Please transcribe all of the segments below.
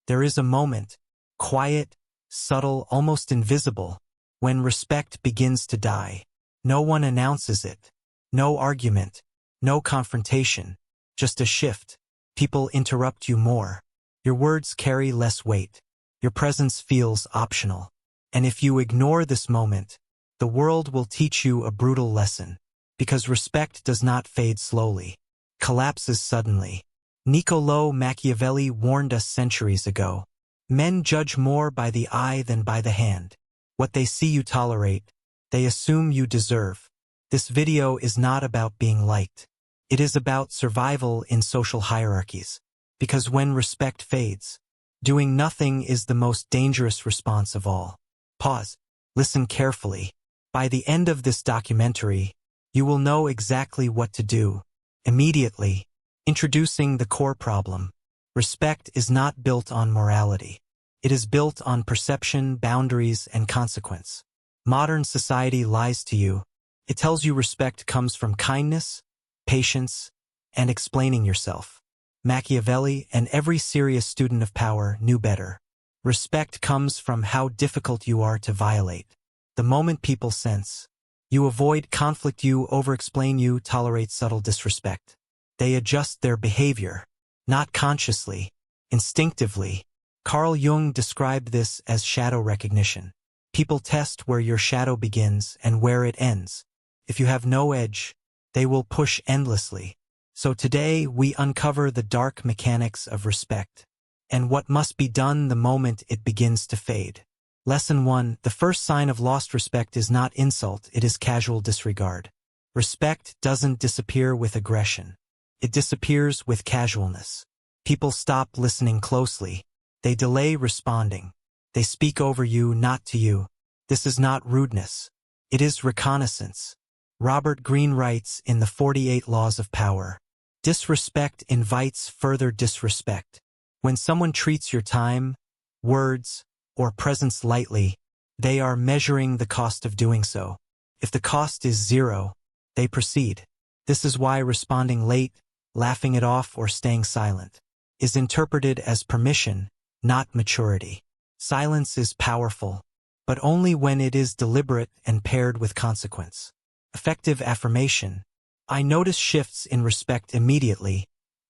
There is a moment, quiet, subtle, almost invisible, when respect begins to die. No one announces it. No argument. No confrontation. Just a shift. People interrupt you more. Your words carry less weight. Your presence feels optional. And if you ignore this moment, the world will teach you a brutal lesson. Because respect does not fade slowly. Collapses suddenly. Niccolò Machiavelli warned us centuries ago. Men judge more by the eye than by the hand. What they see you tolerate, they assume you deserve. This video is not about being liked. It is about survival in social hierarchies. Because when respect fades, doing nothing is the most dangerous response of all. Pause. Listen carefully. By the end of this documentary, you will know exactly what to do. Immediately. Introducing the core problem. Respect is not built on morality. It is built on perception, boundaries, and consequence. Modern society lies to you. It tells you respect comes from kindness, patience, and explaining yourself. Machiavelli and every serious student of power knew better. Respect comes from how difficult you are to violate. The moment people sense you avoid conflict, you over-explain, you tolerate subtle disrespect. They adjust their behavior, not consciously, instinctively. Carl Jung described this as shadow recognition. People test where your shadow begins and where it ends. If you have no edge, they will push endlessly. So today we uncover the dark mechanics of respect and what must be done the moment it begins to fade. Lesson 1. The first sign of lost respect is not insult, it is casual disregard. Respect doesn't disappear with aggression. It disappears with casualness. People stop listening closely. They delay responding. They speak over you, not to you. This is not rudeness. It is reconnaissance. Robert Greene writes in the 48 Laws of Power, disrespect invites further disrespect. When someone treats your time, words, or presence lightly, they are measuring the cost of doing so. If the cost is zero, they proceed. This is why responding late, laughing it off, or staying silent is interpreted as permission, not maturity. Silence is powerful, but only when it is deliberate and paired with consequence. Effective affirmation. I notice shifts in respect immediately,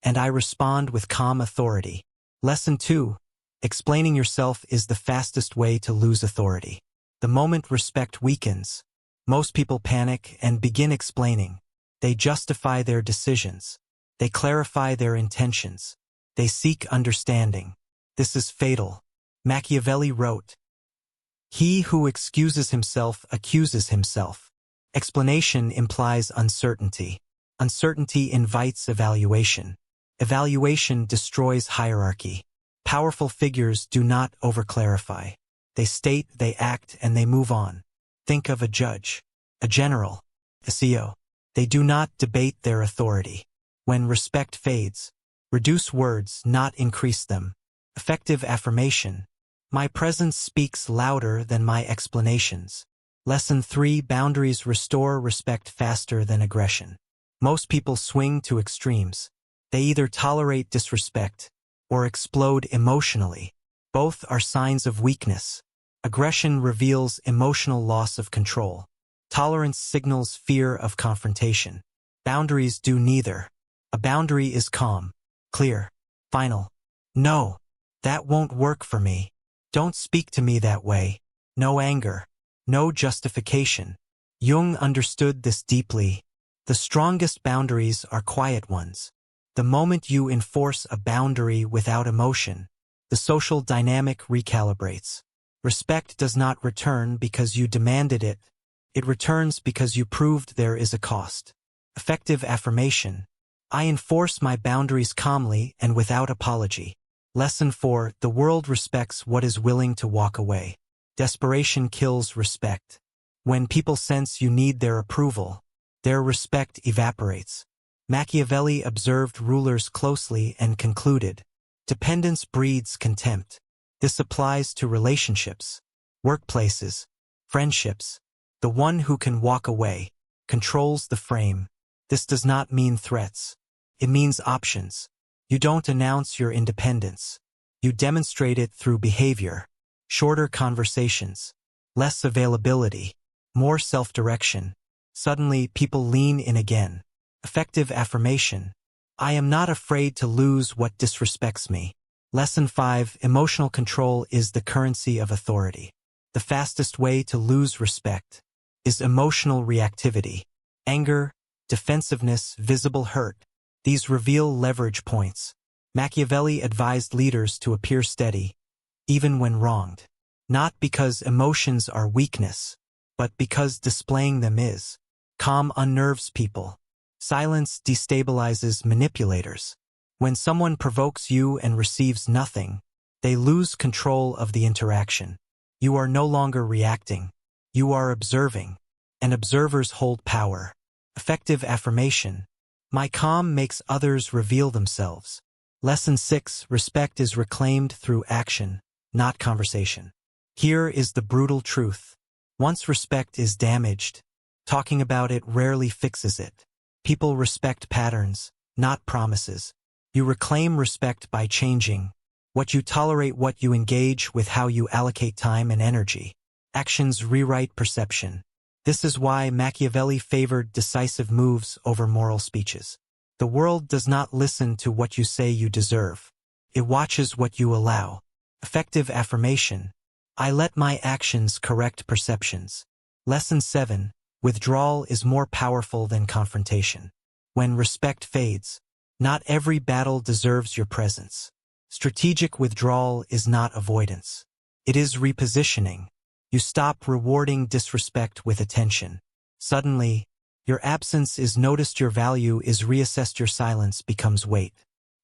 and I respond with calm authority. Lesson 2. Explaining yourself is the fastest way to lose authority. The moment respect weakens, most people panic and begin explaining. They justify their decisions. They clarify their intentions. They seek understanding. This is fatal. Machiavelli wrote, "He who excuses himself accuses himself." Explanation implies uncertainty. Uncertainty invites evaluation. Evaluation destroys hierarchy. Powerful figures do not overclarify. They state, they act, and they move on. Think of a judge, a general, a CEO. They do not debate their authority. When respect fades, reduce words, not increase them. Effective affirmation. My presence speaks louder than my explanations. Lesson 3. Boundaries restore respect faster than aggression. Most people swing to extremes. They either tolerate disrespect or explode emotionally. Both are signs of weakness. Aggression reveals emotional loss of control. Tolerance signals fear of confrontation. Boundaries do neither. A boundary is calm, clear, final. No, that won't work for me. Don't speak to me that way. No anger. No justification. Jung understood this deeply. The strongest boundaries are quiet ones. The moment you enforce a boundary without emotion, the social dynamic recalibrates. Respect does not return because you demanded it. It returns because you proved there is a cost. Effective affirmation. I enforce my boundaries calmly and without apology. Lesson 4. The world respects what is willing to walk away. Desperation kills respect. When people sense you need their approval, their respect evaporates. Machiavelli observed rulers closely and concluded, dependence breeds contempt. This applies to relationships, workplaces, friendships. The one who can walk away controls the frame. This does not mean threats. It means options. You don't announce your independence. You demonstrate it through behavior, shorter conversations, less availability, more self-direction. Suddenly, people lean in again. Effective affirmation. I am not afraid to lose what disrespects me. Lesson 5. Emotional control is the currency of authority. The fastest way to lose respect is emotional reactivity. Anger, defensiveness, visible hurt. These reveal leverage points. Machiavelli advised leaders to appear steady, even when wronged. Not because emotions are weakness, but because displaying them is. Calm unnerves people. Silence destabilizes manipulators. When someone provokes you and receives nothing, they lose control of the interaction. You are no longer reacting. You are observing. And observers hold power. Effective affirmation. My calm makes others reveal themselves. Lesson 6. Respect is reclaimed through action, not conversation. Here is the brutal truth. Once respect is damaged, talking about it rarely fixes it. People respect patterns, not promises. You reclaim respect by changing what you tolerate, what you engage with, how you allocate time and energy. Actions rewrite perception. This is why Machiavelli favored decisive moves over moral speeches. The world does not listen to what you say you deserve. It watches what you allow. Effective affirmation. I let my actions correct perceptions. Lesson 7. Withdrawal is more powerful than confrontation. When respect fades, not every battle deserves your presence. Strategic withdrawal is not avoidance. It is repositioning. You stop rewarding disrespect with attention. Suddenly, your absence is noticed, your value is reassessed, your silence becomes weight.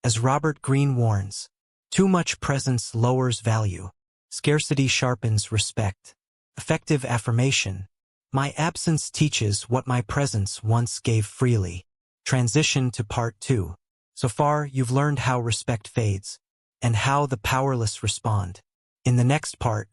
As Robert Greene warns, too much presence lowers value. Scarcity sharpens respect. Effective affirmation. My absence teaches what my presence once gave freely. Transition to part 2. So far, you've learned how respect fades, and how the powerless respond. In the next part,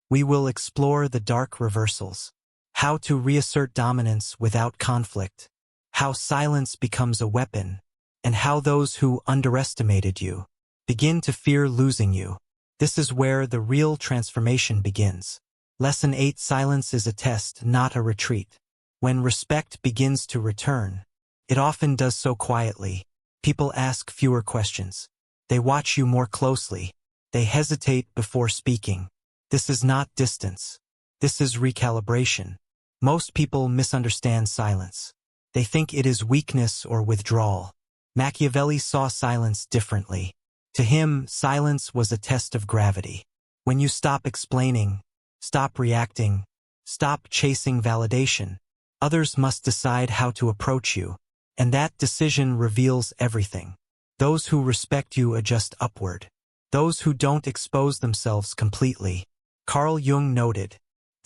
we will explore the dark reversals. How to reassert dominance without conflict. How silence becomes a weapon. And how those who underestimated you begin to fear losing you. This is where the real transformation begins. Lesson 8. Silence is a test, not a retreat. When respect begins to return, it often does so quietly. People ask fewer questions. They watch you more closely. They hesitate before speaking. This is not distance. This is recalibration. Most people misunderstand silence. They think it is weakness or withdrawal. Machiavelli saw silence differently. To him, silence was a test of gravity. When you stop explaining, stop reacting, stop chasing validation, others must decide how to approach you, and that decision reveals everything. Those who respect you adjust upward. Those who don't expose themselves completely. Carl Jung noted,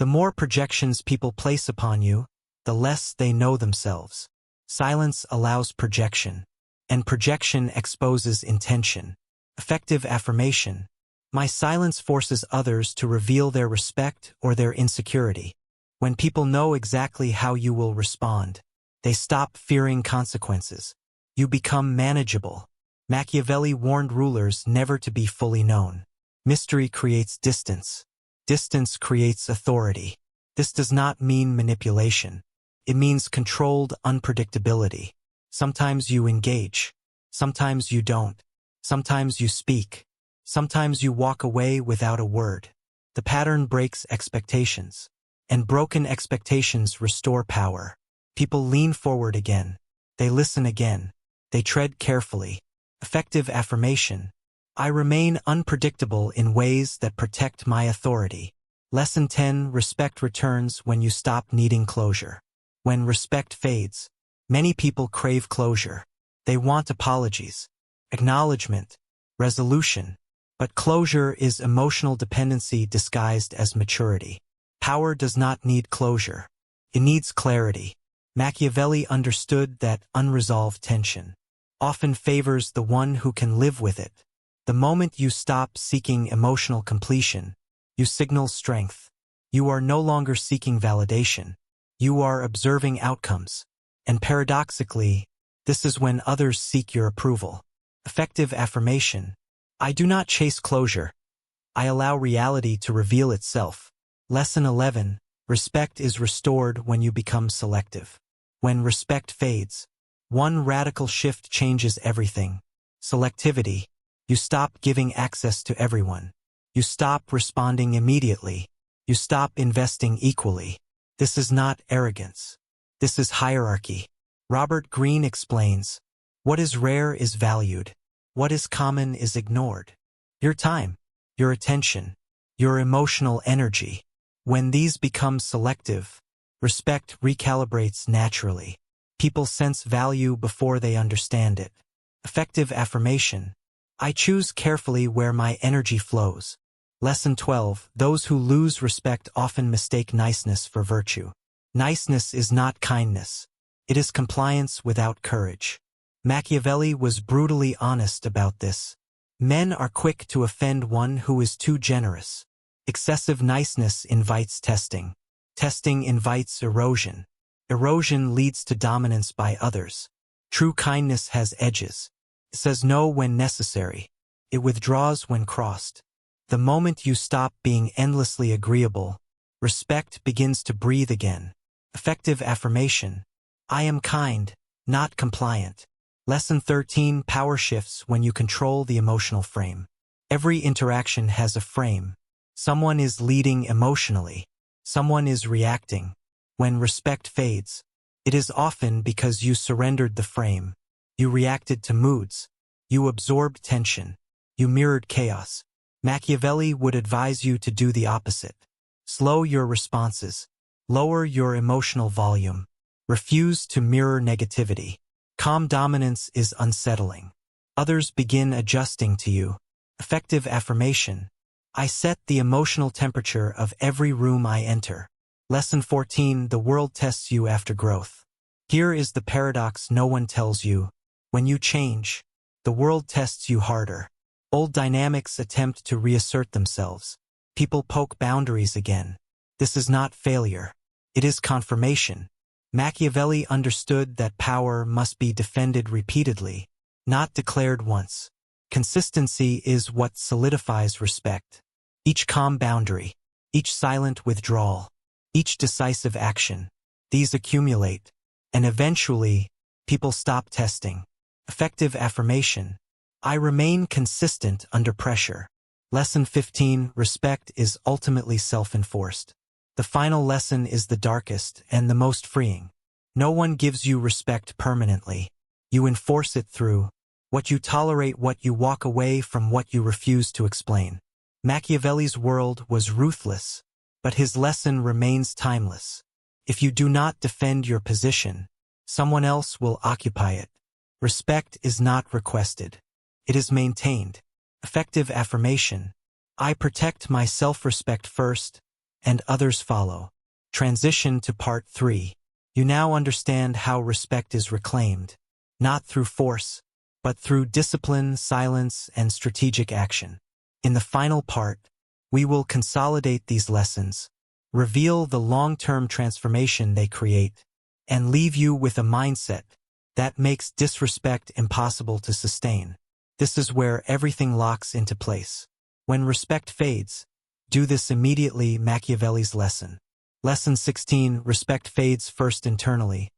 the more projections people place upon you, the less they know themselves. Silence allows projection, and projection exposes intention. Effective affirmation. My silence forces others to reveal their respect or their insecurity. When people know exactly how you will respond, they stop fearing consequences. You become manageable. Machiavelli warned rulers never to be fully known. Mystery creates distance. Distance creates authority. This does not mean manipulation. It means controlled unpredictability. Sometimes you engage. Sometimes you don't. Sometimes you speak. Sometimes you walk away without a word. The pattern breaks expectations. And broken expectations restore power. People lean forward again. They listen again. They tread carefully. Effective affirmation. I remain unpredictable in ways that protect my authority. Lesson 10. Respect returns when you stop needing closure. When respect fades, many people crave closure. They want apologies, acknowledgement, resolution. But closure is emotional dependency disguised as maturity. Power does not need closure. It needs clarity. Machiavelli understood that unresolved tension often favors the one who can live with it. The moment you stop seeking emotional completion, you signal strength. You are no longer seeking validation. You are observing outcomes. And paradoxically, this is when others seek your approval. Effective affirmation. I do not chase closure. I allow reality to reveal itself. Lesson 11. Respect is restored when you become selective. When respect fades, one radical shift changes everything. Selectivity. You stop giving access to everyone. You stop responding immediately. You stop investing equally. This is not arrogance. This is hierarchy. Robert Greene explains, what is rare is valued. What is common is ignored. Your time, your attention, your emotional energy. When these become selective, respect recalibrates naturally. People sense value before they understand it. Effective affirmation. I choose carefully where my energy flows. Lesson 12. Those who lose respect often mistake niceness for virtue. Niceness is not kindness. It is compliance without courage. Machiavelli was brutally honest about this. Men are quick to offend one who is too generous. Excessive niceness invites testing. Testing invites erosion. Erosion leads to dominance by others. True kindness has edges. It says no when necessary. It withdraws when crossed. The moment you stop being endlessly agreeable, respect begins to breathe again. Effective affirmation. I am kind, not compliant. Lesson 13. Power shifts when you control the emotional frame. Every interaction has a frame. Someone is leading emotionally. Someone is reacting. When respect fades, it is often because you surrendered the frame. You reacted to moods. You absorbed tension. You mirrored chaos. Machiavelli would advise you to do the opposite. Slow your responses. Lower your emotional volume. Refuse to mirror negativity. Calm dominance is unsettling. Others begin adjusting to you. Effective affirmation. I set the emotional temperature of every room I enter. Lesson 14. The world tests you after growth. Here is the paradox no one tells you. When you change, the world tests you harder. Old dynamics attempt to reassert themselves. People poke boundaries again. This is not failure. It is confirmation. Machiavelli understood that power must be defended repeatedly, not declared once. Consistency is what solidifies respect. Each calm boundary, each silent withdrawal, each decisive action, these accumulate, and eventually, people stop testing. Effective affirmation. I remain consistent under pressure. Lesson 15. Respect is ultimately self-enforced. The final lesson is the darkest and the most freeing. No one gives you respect permanently. You enforce it through what you tolerate, what you walk away from, what you refuse to explain. Machiavelli's world was ruthless, but his lesson remains timeless. If you do not defend your position, someone else will occupy it. Respect is not requested. It is maintained. Effective affirmation. I protect my self-respect first, and others follow. Transition to part 3. You now understand how respect is reclaimed, not through force, but through discipline, silence, and strategic action. In the final part, we will consolidate these lessons, reveal the long-term transformation they create, and leave you with a mindset that makes disrespect impossible to sustain. This is where everything locks into place. When respect fades, do this immediately. Machiavelli's lesson. Lesson 16. Respect fades first internally,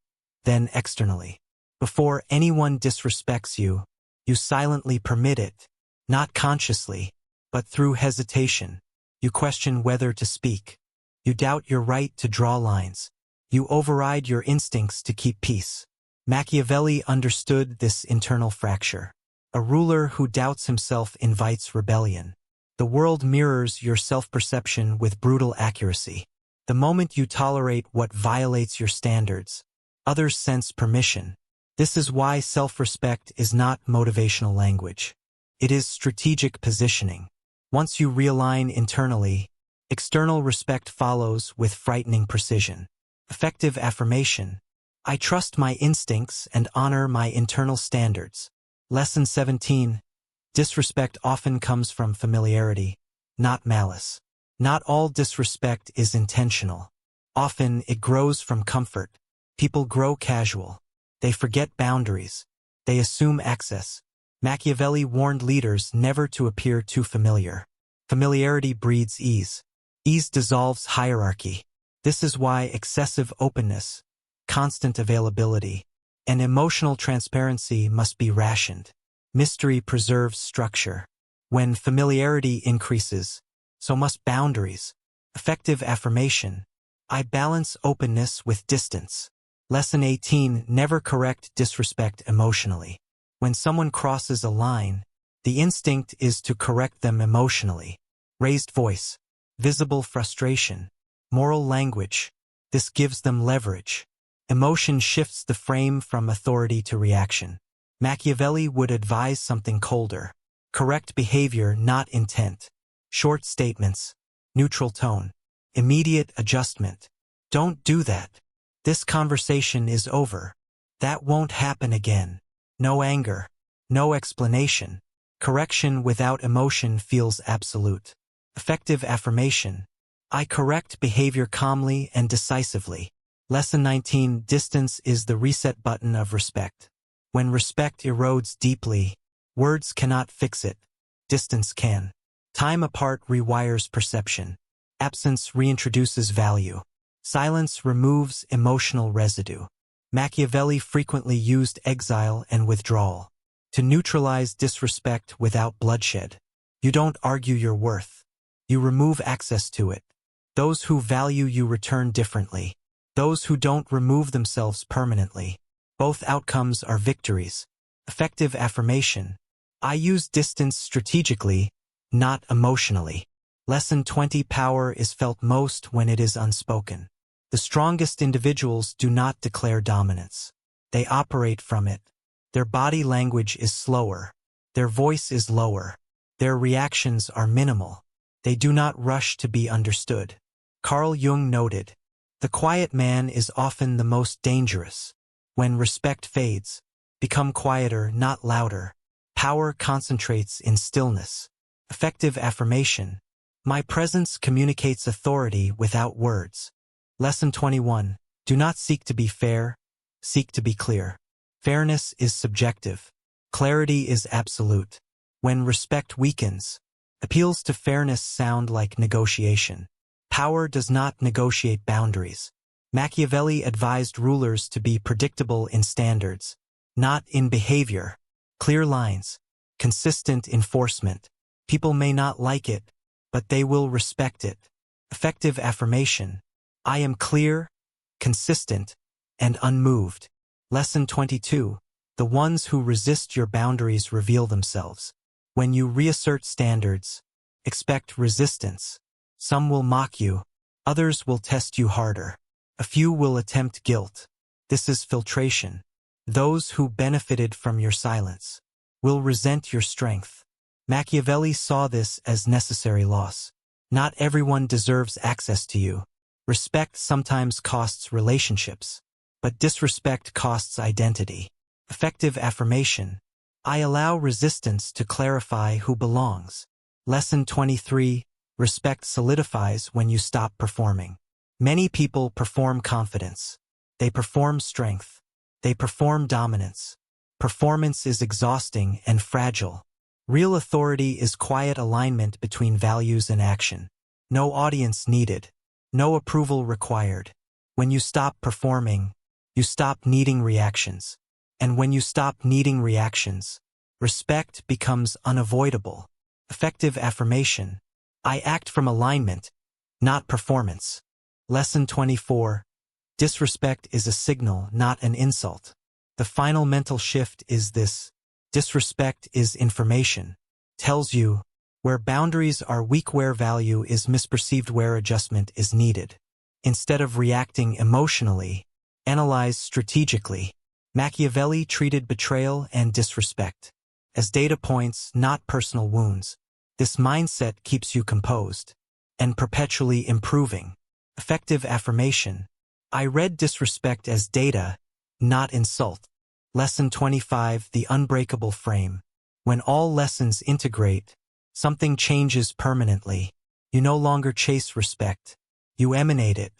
then externally. Before anyone disrespects you, you silently permit it, not consciously, but through hesitation. You question whether to speak. You doubt your right to draw lines. You override your instincts to keep peace. Machiavelli understood this internal fracture. A ruler who doubts himself invites rebellion. The world mirrors your self-perception with brutal accuracy. The moment you tolerate what violates your standards, others sense permission. This is why self-respect is not motivational language. It is strategic positioning. Once you realign internally, external respect follows with frightening precision. Effective affirmation. I trust my instincts and honor my internal standards. Lesson 17. Disrespect often comes from familiarity, not malice. Not all disrespect is intentional. Often it grows from comfort. People grow casual. They forget boundaries. They assume access. Machiavelli warned leaders never to appear too familiar. Familiarity breeds ease. Ease dissolves hierarchy. This is why excessive openness, constant availability, and emotional transparency must be rationed. Mystery preserves structure. When familiarity increases, so must boundaries. Effective affirmation. I balance openness with distance. Lesson 18. Never correct disrespect emotionally. When someone crosses a line, the instinct is to correct them emotionally. Raised voice, visible frustration, moral language. This gives them leverage. Emotion shifts the frame from authority to reaction. Machiavelli would advise something colder. Correct behavior, not intent. Short statements, neutral tone, immediate adjustment. Don't do that. This conversation is over. That won't happen again. No anger, no explanation. Correction without emotion feels absolute. Effective affirmation. I correct behavior calmly and decisively. Lesson 19. Distance is the reset button of respect. When respect erodes deeply, words cannot fix it. Distance can. Time apart rewires perception. Absence reintroduces value. Silence removes emotional residue. Machiavelli frequently used exile and withdrawal to neutralize disrespect without bloodshed. You don't argue your worth. You remove access to it. Those who value you return differently. Those who don't remove themselves permanently. Both outcomes are victories. Effective affirmation. I use distance strategically, not emotionally. Lesson 20. Power is felt most when it is unspoken. The strongest individuals do not declare dominance. They operate from it. Their body language is slower. Their voice is lower. Their reactions are minimal. They do not rush to be understood. Carl Jung noted, the quiet man is often the most dangerous. When respect fades, become quieter, not louder. Power concentrates in stillness. Effective affirmation. My presence communicates authority without words. Lesson 21. Do not seek to be fair, seek to be clear. Fairness is subjective. Clarity is absolute. When respect weakens, appeals to fairness sound like negotiation. Power does not negotiate boundaries. Machiavelli advised rulers to be predictable in standards, not in behavior. Clear lines, consistent enforcement. People may not like it, but they will respect it. Effective affirmation. I am clear, consistent, and unmoved. Lesson 22. The ones who resist your boundaries reveal themselves. When you reassert standards, expect resistance. Some will mock you. Others will test you harder. A few will attempt guilt. This is filtration. Those who benefited from your silence will resent your strength. Machiavelli saw this as necessary loss. Not everyone deserves access to you. Respect sometimes costs relationships, but disrespect costs identity. Effective affirmation. I allow resistance to clarify who belongs. Lesson 23. Respect solidifies when you stop performing. Many people perform confidence. They perform strength. They perform dominance. Performance is exhausting and fragile. Real authority is quiet alignment between values and action. No audience needed. No approval required. When you stop performing, you stop needing reactions. And when you stop needing reactions, respect becomes unavoidable. Effective affirmation. I act from alignment, not performance. Lesson 24. Disrespect is a signal, not an insult. The final mental shift is this. Disrespect is information. Tells you where boundaries are weak, where value is misperceived, where adjustment is needed. Instead of reacting emotionally, analyze strategically. Machiavelli treated betrayal and disrespect as data points, not personal wounds. This mindset keeps you composed and perpetually improving. Effective affirmation. I read disrespect as data, not insult. Lesson 25. The unbreakable frame. When all lessons integrate, something changes permanently. You no longer chase respect. You emanate it.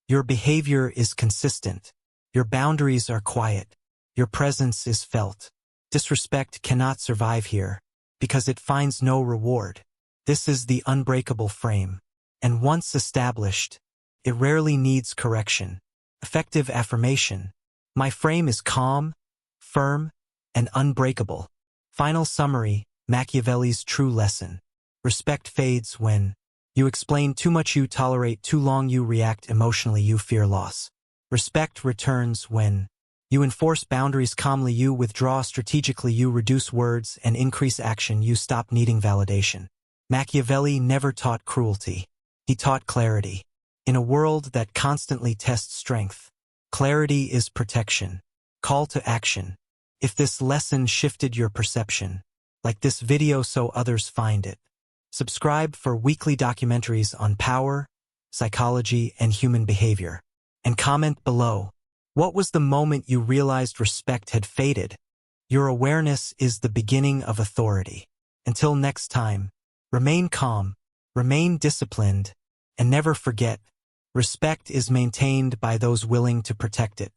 Your behavior is consistent. Your boundaries are quiet. Your presence is felt. Disrespect cannot survive here, because it finds no reward. This is the unbreakable frame, and once established, it rarely needs correction. Effective affirmation. My frame is calm, firm, and unbreakable. Final summary, Machiavelli's true lesson. Respect fades when you explain too much, you tolerate too long, you react emotionally, you fear loss. Respect returns when you enforce boundaries calmly, you withdraw strategically, you reduce words and increase action, you stop needing validation. Machiavelli never taught cruelty. He taught clarity. In a world that constantly tests strength, clarity is protection. Call to action. If this lesson shifted your perception, like this video so others find it. Subscribe for weekly documentaries on power, psychology, and human behavior. And comment below. What was the moment you realized respect had faded? Your awareness is the beginning of authority. Until next time, remain calm, remain disciplined, and never forget, respect is maintained by those willing to protect it.